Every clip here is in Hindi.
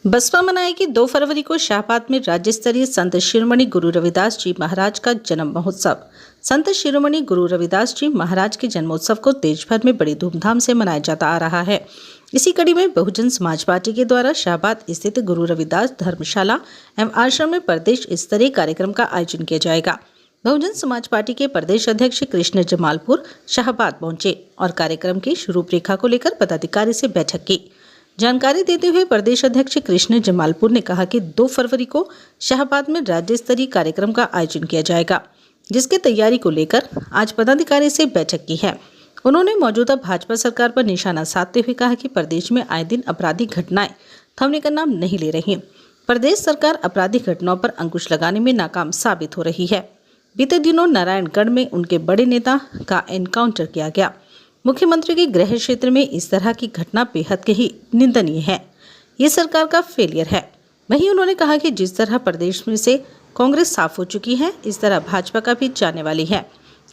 बसपा मनाएगी 2 फरवरी को शाहबाद में राज्य स्तरीय संत शिरोमणि गुरु रविदास जी महाराज का जन्म महोत्सव। संत शिरोमणि गुरु रविदास जी महाराज के जन्मोत्सव को देश भर में बड़ी धूमधाम से मनाया जाता आ रहा है। इसी कड़ी में बहुजन समाज पार्टी के द्वारा शाहबाद स्थित गुरु रविदास धर्मशाला एवं आश्रम में प्रदेश स्तरीय कार्यक्रम का आयोजन किया जाएगा। बहुजन समाज पार्टी के प्रदेश अध्यक्ष कृष्ण जमालपुर शाहबाद पहुंचे और कार्यक्रम की रूपरेखा को लेकर पदाधिकारी से बैठक की। जानकारी देते हुए प्रदेश अध्यक्ष कृष्ण जमालपुर ने कहा कि 2 फरवरी को शाहबाद में राज्य स्तरीय कार्यक्रम का आयोजन किया जाएगा, जिसकी तैयारी को लेकर आज पदाधिकारी से बैठक की है। उन्होंने मौजूदा भाजपा सरकार पर निशाना साधते हुए कहा कि प्रदेश में आए दिन आपराधिक घटनाएं थमने का नाम नहीं ले रही। प्रदेश सरकार आपराधिक घटनाओं पर अंकुश लगाने में नाकाम साबित हो रही है। बीते दिनों नारायणगढ़ में उनके बड़े नेता का एनकाउंटर किया गया। मुख्यमंत्री के गृह क्षेत्र में इस तरह की घटना बेहद ही निंदनीय है। ये सरकार का फेलियर है। वहीं उन्होंने कहा कि जिस तरह प्रदेश में से कांग्रेस साफ हो चुकी है, इस तरह भाजपा का भी जाने वाली है।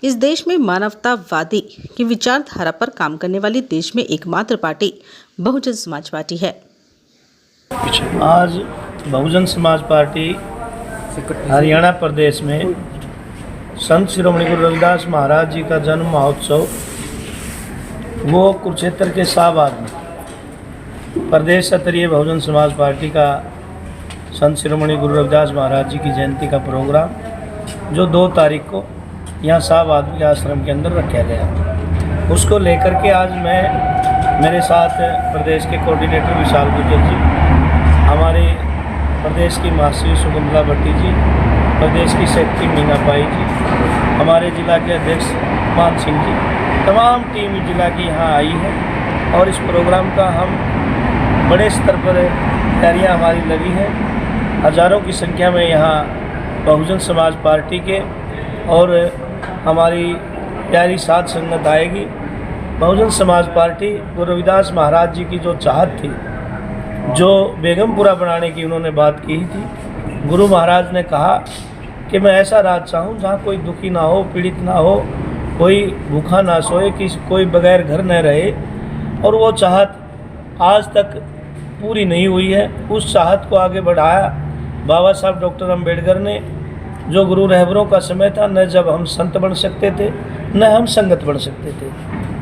इस देश में मानवतावादी की विचारधारा पर काम करने वाली देश में एकमात्र पार्टी बहुजन समाज पार्टी है। आज बहुजन समाज पार्टी हरियाणा प्रदेश में संत शिरोमणि गुरु रविदास महाराज जी का जन्म महोत्सव वो कुरुक्षेत्र के शाहबाद में प्रदेश स्तरीय बहुजन समाज पार्टी का संत शिरोमणि गुरु रविदास महाराज जी की जयंती का प्रोग्राम जो 2 तारीख को यहाँ शाहबाद के आश्रम के अंदर रखा गया, उसको लेकर के आज मेरे साथ प्रदेश के कोऑर्डिनेटर विशाल गुर्जर जी, हमारे प्रदेश की महासचिव सुगंधला भट्टी जी, प्रदेश की सेक्रेटरी मीना बाई जी, हमारे जिला के अध्यक्ष मान सिंह जी, तमाम टीम जिला की यहाँ आई है और इस प्रोग्राम का हम बड़े स्तर पर तैयारियाँ हमारी लगी हैं। हज़ारों की संख्या में यहाँ बहुजन समाज पार्टी के और हमारी प्यारी साध संगत आएगी। बहुजन समाज पार्टी गुरु रविदास महाराज जी की जो चाहत थी, जो बेगमपुरा बनाने की उन्होंने बात की थी, गुरु महाराज ने कहा कि मैं ऐसा राज चाहूँ जहाँ कोई दुखी ना हो, पीड़ित ना हो, कोई भूखा ना सोए, कोई बगैर घर न रहे। और वो चाहत आज तक पूरी नहीं हुई है। उस चाहत को आगे बढ़ाया बाबा साहब डॉक्टर अम्बेडकर ने, जो गुरु रहबरों का समय था, न जब हम संत बन सकते थे न हम संगत बन सकते थे।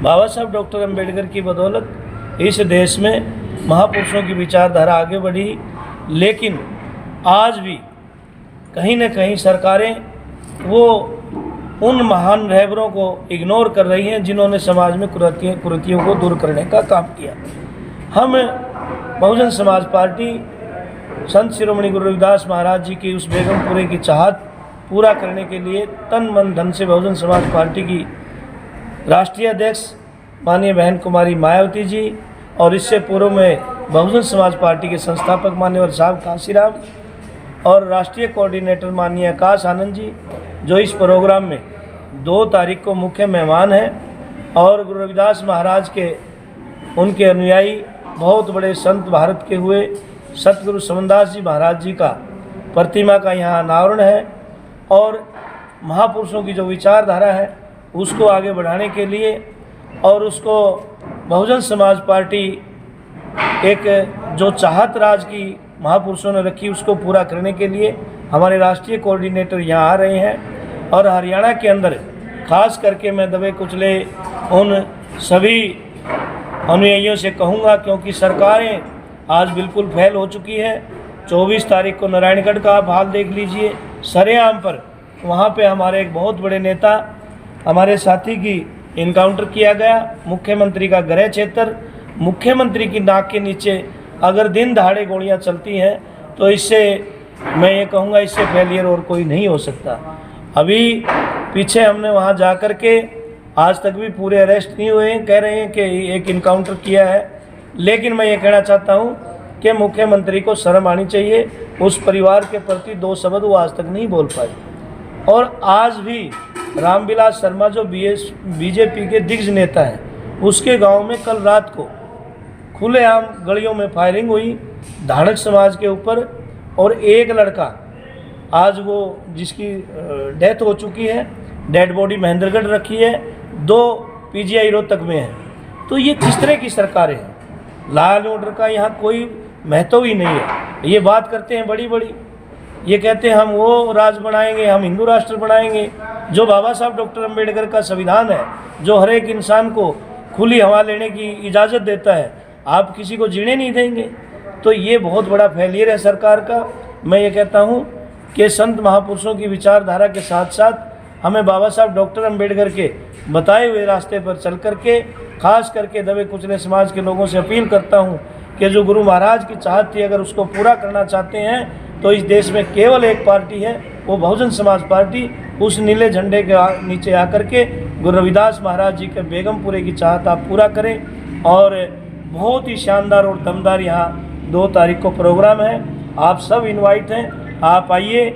बाबा साहब डॉक्टर अम्बेडकर की बदौलत इस देश में महापुरुषों की विचारधारा आगे बढ़ी, लेकिन आज भी कहीं न कहीं सरकारें वो उन महान रहबरों को इग्नोर कर रही हैं जिन्होंने समाज में कुरीतियों को दूर करने का काम किया। हम बहुजन समाज पार्टी संत शिरोमणि गुरु रविदास महाराज जी की उस बेगमपुरे की चाहत पूरा करने के लिए तन मन धन से बहुजन समाज पार्टी की राष्ट्रीय अध्यक्ष माननीय बहन कुमारी मायावती जी और इससे पूर्व में बहुजन समाज पार्टी के संस्थापक मान्यवर साहब काशीराम और राष्ट्रीय कोऑर्डिनेटर माननीय आकाश आनंद जी, जो इस प्रोग्राम में 2 तारीख को मुख्य मेहमान हैं और गुरु रविदास महाराज के उनके अनुयायी बहुत बड़े संत भारत के हुए सतगुरु समनदास जी महाराज जी का प्रतिमा का यहाँ अनावरण है। और महापुरुषों की जो विचारधारा है उसको आगे बढ़ाने के लिए और उसको बहुजन समाज पार्टी एक जो चाहत राज की महापुरुषों ने रखी उसको पूरा करने के लिए हमारे राष्ट्रीय कोऑर्डिनेटर यहाँ आ रहे हैं। और हरियाणा के अंदर खास करके मैं दबे कुचले उन सभी अनुयायियों से कहूँगा, क्योंकि सरकारें आज बिल्कुल फेल हो चुकी है। 24 तारीख को नारायणगढ़ का आप हाल देख लीजिए, सरेआम पर वहाँ पे हमारे एक बहुत बड़े नेता हमारे साथी की इनकाउंटर किया गया। मुख्यमंत्री का गृह क्षेत्र, मुख्यमंत्री की नाक के नीचे अगर दिन दहाड़े गोलियां चलती हैं तो इससे मैं ये कहूँगा इससे फेलियर और कोई नहीं हो सकता। अभी पीछे हमने वहाँ जा कर के आज तक भी पूरे अरेस्ट नहीं हुए हैं, कह रहे हैं कि एक इनकाउंटर किया है, लेकिन मैं ये कहना चाहता हूँ कि मुख्यमंत्री को शर्म आनी चाहिए। उस परिवार के प्रति 2 शब्द वो आज तक नहीं बोल पाए। और आज भी रामविलास शर्मा जो बीजेपी के दिग्गज नेता हैं, उसके गाँव में कल रात को खुलेआम गलियों में फायरिंग हुई धाड़क समाज के ऊपर। और एक लड़का आज वो जिसकी डेथ हो चुकी है, डेड बॉडी महेंद्रगढ़ रखी है, 2 पीजीआई रोहतक में है। तो ये किस तरह की सरकारें हैं? लॉ एंड ऑर्डर का यहाँ कोई महत्व ही नहीं है। ये बात करते हैं बड़ी बड़ी, ये कहते हैं हम वो राज्य बनाएंगे, हम हिंदू राष्ट्र बनाएंगे। जो बाबा साहब डॉक्टर अंबेडकर का संविधान है, जो हर एक इंसान को खुली हवा लेने की इजाज़त देता है, आप किसी को जीने नहीं देंगे। तो ये बहुत बड़ा फेलियर है सरकार का। मैं ये कहता हूँ कि संत महापुरुषों की विचारधारा के साथ साथ हमें बाबा साहब डॉक्टर अंबेडकर के बताए हुए रास्ते पर चल करके, खास करके दबे कुचले समाज के लोगों से अपील करता हूँ कि जो गुरु महाराज की चाहत थी, अगर उसको पूरा करना चाहते हैं तो इस देश में केवल एक पार्टी है, वो बहुजन समाज पार्टी। उस नीले झंडे के नीचे आकर के गुरु रविदास महाराज जी के बेगमपुरे की चाहत आप पूरा करें। और बहुत ही शानदार और दमदार यहाँ 2 तारीख को प्रोग्राम है। आप सब इनवाइट हैं, आप आइए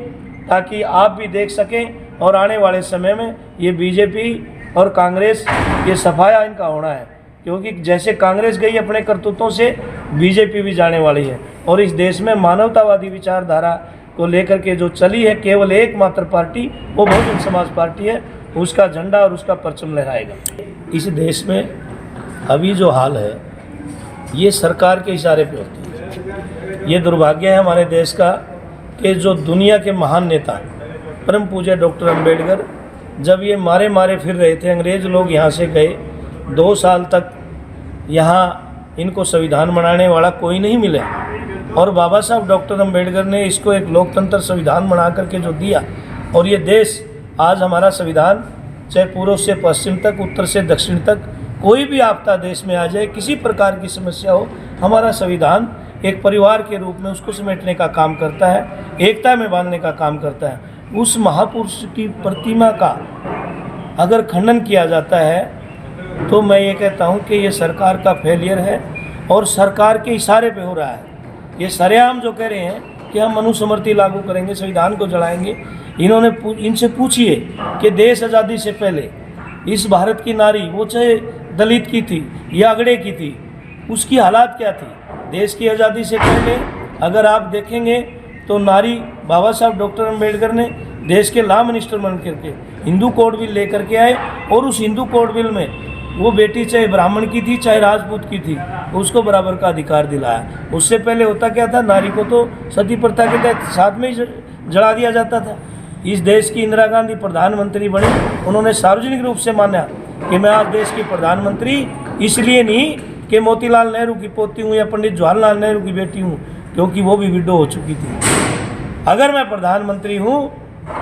ताकि आप भी देख सकें। और आने वाले समय में ये बीजेपी और कांग्रेस, ये सफाया इनका होना है, क्योंकि जैसे कांग्रेस गई अपने करतूतों से, बीजेपी भी जाने वाली है। और इस देश में मानवतावादी विचारधारा को लेकर के जो चली है केवल एकमात्र पार्टी, वो बहुजन समाज पार्टी है। उसका झंडा और उसका परचम लहराएगा। इस देश में अभी जो हाल है ये सरकार के इशारे पे होती है। ये दुर्भाग्य है हमारे देश का कि जो दुनिया के महान नेता परम पूज्य डॉक्टर अंबेडकर, जब ये मारे मारे फिर रहे थे, अंग्रेज़ लोग यहाँ से गए, 2 साल तक यहाँ इनको संविधान बनाने वाला कोई नहीं मिले। और बाबा साहब डॉक्टर अंबेडकर ने इसको एक लोकतंत्र संविधान बना करके जो दिया, और ये देश आज हमारा संविधान, चाहे पूर्व से पश्चिम तक, उत्तर से दक्षिण तक, कोई भी आपदा देश में आ जाए, किसी प्रकार की समस्या हो, हमारा संविधान एक परिवार के रूप में उसको समेटने का काम करता है, एकता में बांधने का काम करता है। उस महापुरुष की प्रतिमा का अगर खंडन किया जाता है तो मैं ये कहता हूँ कि ये सरकार का फेलियर है और सरकार के इशारे पे हो रहा है। ये सरेआम जो कह रहे हैं कि हम मनुस्मृति लागू करेंगे, संविधान को जलाएंगे। इनसे पूछिए कि देश आज़ादी से पहले इस भारत की नारी, वो चाहे दलित की थी या अगड़े की थी, उसकी हालात क्या थी। देश की आज़ादी से पहले अगर आप देखेंगे तो नारी, बाबा साहब डॉक्टर अंबेडकर ने देश के लॉ मिनिस्टर बन करके हिंदू कोड बिल लेकर के आए, और उस हिंदू कोड बिल में वो बेटी चाहे ब्राह्मण की थी चाहे राजपूत की थी, उसको बराबर का अधिकार दिलाया। उससे पहले होता क्या था, नारी को तो सती प्रथा के तहत साथ में ही जला दिया जाता था। इस देश की इंदिरा गांधी प्रधानमंत्री बनी, उन्होंने सार्वजनिक रूप से माना कि मैं आज देश की प्रधानमंत्री इसलिए नहीं कि मोतीलाल नेहरू की पोती हूँ या पंडित जवाहरलाल नेहरू की बेटी हूँ, क्योंकि वो भी विडो हो चुकी थी। अगर मैं प्रधानमंत्री हूँ,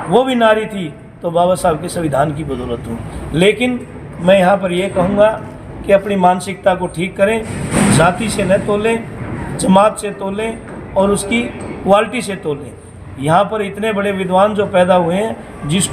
वो भी नारी थी, तो बाबा साहब के संविधान की बदौलत हूँ। लेकिन मैं यहाँ पर ये कहूँगा कि अपनी मानसिकता को ठीक करें, जाति से न तोलें, जमात से तोलें और उसकी क्वालिटी से तोलें। यहाँ पर इतने बड़े विद्वान जो पैदा हुए हैं, जिसको